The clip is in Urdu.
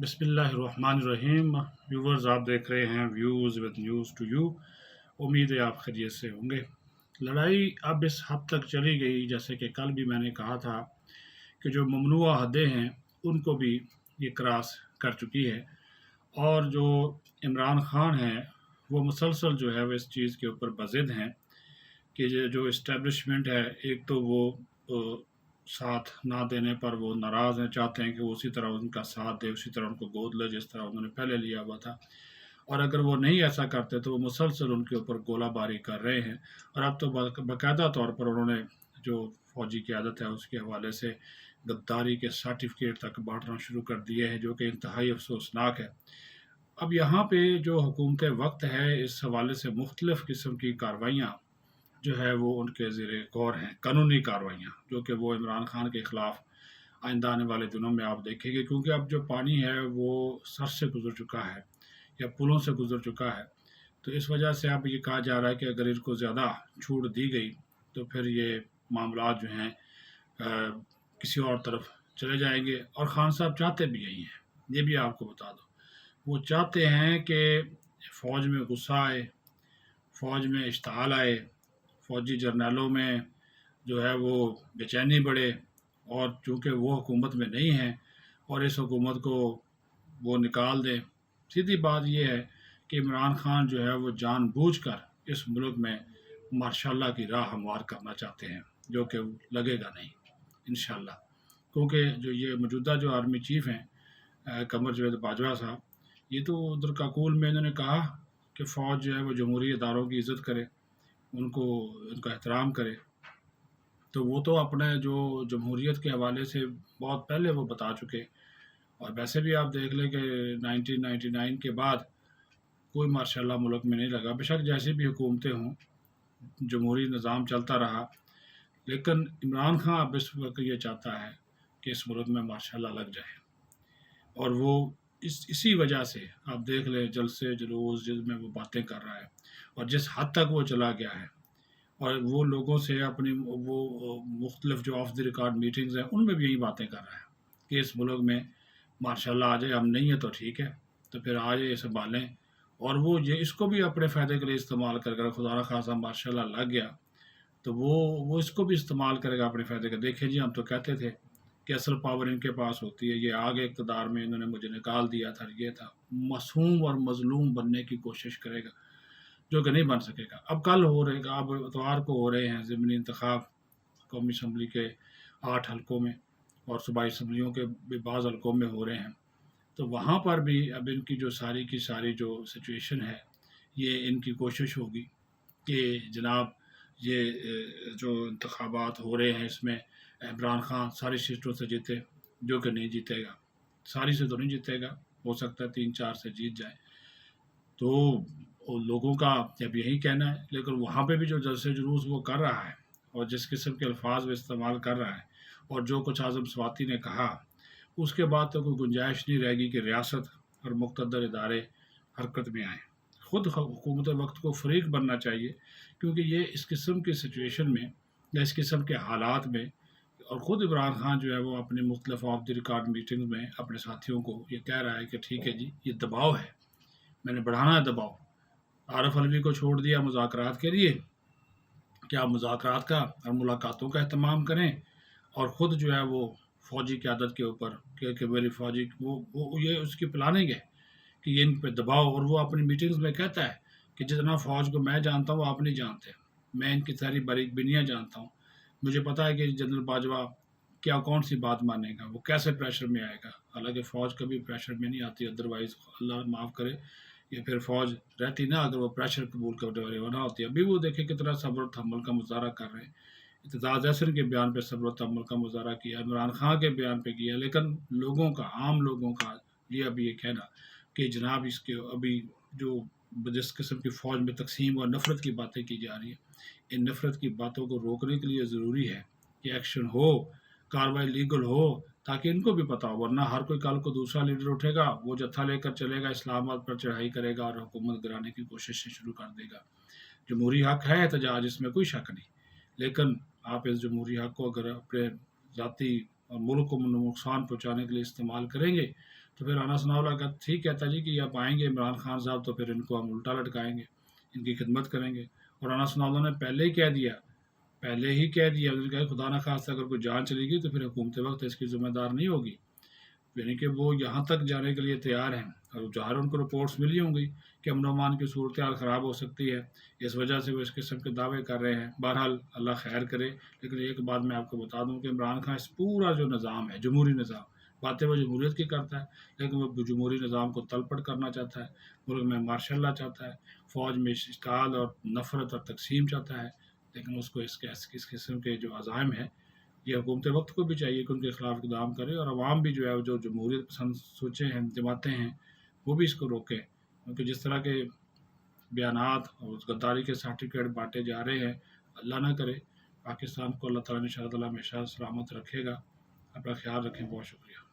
بسم اللہ الرحمن الرحیم ویورز، آپ دیکھ رہے ہیں views with news to you. امید ہے آپ خیریت سے ہوں گے۔ لڑائی اب اس حد تک چلی گئی، جیسے کہ کل بھی میں نے کہا تھا کہ جو ممنوعہ حدیں ہیں ان کو بھی یہ کراس کر چکی ہے، اور جو عمران خان ہیں وہ مسلسل جو ہے وہ اس چیز کے اوپر بضد ہیں کہ یہ جو اسٹیبلشمنٹ ہے، ایک تو وہ ساتھ نہ دینے پر وہ ناراض ہیں، چاہتے ہیں کہ وہ اسی طرح ان کا ساتھ دے، اسی طرح ان کو گود لے جس طرح انہوں نے پہلے لیا ہوا تھا، اور اگر وہ نہیں ایسا کرتے تو وہ مسلسل ان کے اوپر گولہ باری کر رہے ہیں۔ اور اب تو باقاعدہ طور پر انہوں نے جو فوجی قیادت ہے اس کے حوالے سے غداری کے سرٹیفکیٹ تک بانٹنا شروع کر دیے ہیں، جو کہ انتہائی افسوسناک ہے۔ اب یہاں پہ جو حکومت وقت ہے، اس حوالے سے مختلف قسم کی کارروائیاں جو ہے وہ ان کے زیر غور ہیں، قانونی کارروائیاں جو کہ وہ عمران خان کے خلاف آئندہ آنے والے دنوں میں آپ دیکھیں گے، کیونکہ اب جو پانی ہے وہ سر سے گزر چکا ہے یا پلوں سے گزر چکا ہے، تو اس وجہ سے اب یہ کہا جا رہا ہے کہ اگر ان کو زیادہ چھوٹ دی گئی تو پھر یہ معاملات جو ہیں کسی اور طرف چلے جائیں گے۔ اور خان صاحب چاہتے بھی یہی ہیں، یہ بھی آپ کو بتا دو، وہ چاہتے ہیں کہ فوج میں غصہ آئے، فوج میں اشتعال آئے، فوجی جرنیلوں میں جو ہے وہ بے چینی بڑھے، اور چونکہ وہ حکومت میں نہیں ہیں اور اس حکومت کو وہ نکال دیں۔ سیدھی بات یہ ہے کہ عمران خان جو ہے وہ جان بوجھ کر اس ملک میں ماشاء اللہ کی راہ ہموار کرنا چاہتے ہیں، جو کہ لگے گا نہیں انشاءاللہ، کیونکہ جو یہ موجودہ جو آرمی چیف ہیں قمر جاوید باجوہ صاحب، یہ تو ادھر کاکول میں انہوں نے کہا کہ فوج جو ہے وہ جمہوری اداروں کی عزت کرے، ان کا احترام کرے، تو وہ تو اپنے جو جمہوریت کے حوالے سے بہت پہلے وہ بتا چکے۔ اور ویسے بھی آپ دیکھ لیں کہ 1999 کے بعد کوئی ماشاء اللہ ملک میں نہیں لگا، بے شک جیسی بھی حکومتیں ہوں جمہوری نظام چلتا رہا، لیکن عمران خان اب اس وقت یہ چاہتا ہے کہ اس ملک میں ماشاء اللہ لگ جائے، اور وہ اسی وجہ سے آپ دیکھ لیں جلسے جلوس جس میں وہ باتیں کر رہا ہے، اور جس حد تک وہ چلا گیا ہے، اور وہ لوگوں سے اپنی وہ مختلف جو آف دی ریکارڈ میٹنگز ہیں ان میں بھی یہی باتیں کر رہا ہے کہ اس ملک میں ماشاء اللہ آ جائے، ہم نہیں ہے تو ٹھیک ہے، تو پھر آ جائے سنبھالیں، اور وہ یہ اس کو بھی اپنے فائدے کے لیے استعمال کر خدا نہ خاصا ماشاء اللہ لگ گیا تو وہ اس کو بھی استعمال کرے گا اپنے فائدے کا۔ دیکھیں جی، ہم تو کہتے تھے کہ اصل پاور ان کے پاس ہوتی ہے، یہ آگے اقتدار میں انہوں نے مجھے نکال دیا تھا، یہ تھا، معصوم اور مظلوم بننے کی کوشش کرے گا، جو کہ نہیں بن سکے گا۔ اب کل ہو رہے گا، اب اتوار کو ہو رہے ہیں ضمنی انتخاب قومی اسمبلی کے 8 حلقوں میں، اور صوبائی اسمبلیوں کے بھی بعض حلقوں میں ہو رہے ہیں، تو وہاں پر بھی اب ان کی جو ساری کی ساری جو سچویشن ہے، یہ ان کی کوشش ہوگی کہ جناب یہ جو انتخابات ہو رہے ہیں اس میں عمران خان ساری سیٹوں سے جیتے، جو کہ نہیں جیتے گا، ساری سے تو نہیں جیتے گا، ہو سکتا ہے 3-4 سے جیت جائے، تو لوگوں کا جب یہی کہنا ہے، لیکن وہاں پہ بھی جو جلسے جلوس وہ کر رہا ہے اور جس قسم کے الفاظ وہ استعمال کر رہا ہے، اور جو کچھ اعظم سواتی نے کہا، اس کے بعد تو کوئی گنجائش نہیں رہے گی کہ ریاست اور مقتدر ادارے حرکت میں آئیں۔ خود حکومت وقت کو فریق بننا چاہیے، کیونکہ یہ اس قسم کی سچویشن میں یا اس قسم کے حالات میں، اور خود عمران خان جو ہے وہ اپنے مختلف آف دی ریکارڈ میٹنگ میں اپنے ساتھیوں کو یہ کہہ رہا ہے کہ ٹھیک ہے جی، یہ دباؤ ہے، میں نے بڑھانا ہے دباؤ۔ عارف علوی کو چھوڑ دیا مذاکرات کے لیے کہ آپ مذاکرات کا اور ملاقاتوں کا اہتمام کریں، اور خود جو ہے وہ فوجی قیادت کے اوپر کہ میری فوجی وہ یہ اس کی پلاننگ ہے کہ یہ ان پہ دباؤ، اور وہ اپنی میٹنگز میں کہتا ہے کہ جتنا فوج کو میں جانتا ہوں وہ آپ نہیں جانتے، میں ان کی ساری باریک بینیاں جانتا ہوں، مجھے پتا ہے کہ جنرل باجوہ کیا کون سی بات مانے گا، وہ کیسے پریشر میں آئے گا، حالانکہ فوج کبھی پریشر میں نہیں آتی، ادروائز اللہ معاف کرے یہ پھر فوج رہتی نا اگر وہ پریشر قبول کرنے والی نہ ہوتی۔ ابھی وہ دیکھیں کتنا صبر و تحمل کا مظاہرہ کر رہے ہیں، اعتزاز احسن کے بیان پہ صبر و تحمل کا مظاہرہ کیا، عمران خان کے بیان پہ کیا، لیکن لوگوں کا، عام لوگوں کا یہ ابھی یہ کہنا کہ جناب اس کے ابھی جو جس قسم کی فوج میں تقسیم اور نفرت کی باتیں کی جا رہی ہیں، ان نفرت کی باتوں کو روکنے کے لیے ضروری ہے کہ ایکشن ہو، کارروائی لیگل ہو، تاکہ ان کو بھی پتا ہو، ورنہ ہر کوئی کل کو دوسرا لیڈر اٹھے گا، وہ جتھا لے کر چلے گا، اسلام آباد پر چڑھائی کرے گا اور حکومت گرانے کی کوششیں شروع کر دے گا۔ جمہوری حق ہے احتجاج، اس میں کوئی شک نہیں، لیکن آپ اس جمہوری حق کو اگر اپنے ذاتی اور ملک کو نقصان پہنچانے کے لیے استعمال کریں گے تو پھر رانا ثناء اللہ کا ٹھیک کہتا جی کہ آپ آئیں گے عمران خان صاحب تو پھر ان کو ہم الٹا لٹکائیں گے، ان کی خدمت کریں گے۔ اور رانا ثناء اللہ نے پہلے ہی کہہ دیا انہوں نے کہا خدا نخواستہ اگر کوئی جان چلی گئی تو پھر حکومت وقت اس کی ذمہ دار نہیں ہوگی، یعنی کہ وہ یہاں تک جانے کے لیے تیار ہیں، اور ظاہر ان کو رپورٹس ملی ہوں گی کہ امن و امان کی صورتحال خراب ہو سکتی ہے، اس وجہ سے وہ اس قسم کے دعوے کر رہے ہیں۔ بہرحال اللہ خیر کرے، لیکن ایک بات میں آپ کو بتا دوں کہ عمران خان اس پورا جو نظام ہے، جمہوری نظام، باتیں وہ جمہوریت کی کرتا ہے لیکن وہ جمہوری نظام کو تلپٹ کرنا چاہتا ہے، ملک میں مارشل لا چاہتا ہے، فوج میں اشتعال اور نفرت اور تقسیم چاہتا ہے، لیکن اس کو اس قسم کے جو عزائم ہیں یہ حکومت وقت کو بھی چاہیے کہ ان کے خلاف اقدام کرے، اور عوام بھی جو ہے جو جمہوریت پسند سوچیں ہیں، جماعتیں ہیں، وہ بھی اس کو روکیں، کیونکہ جس طرح کے بیانات اور غداری کے سرٹیفکیٹ بانٹے جا رہے ہیں، اللہ نہ کرے پاکستان کو اللہ تعالیٰ ان شاء اللہ ہمیشہ سلامت رکھے گا۔ اپنا خیال رکھیں، بہت شکریہ۔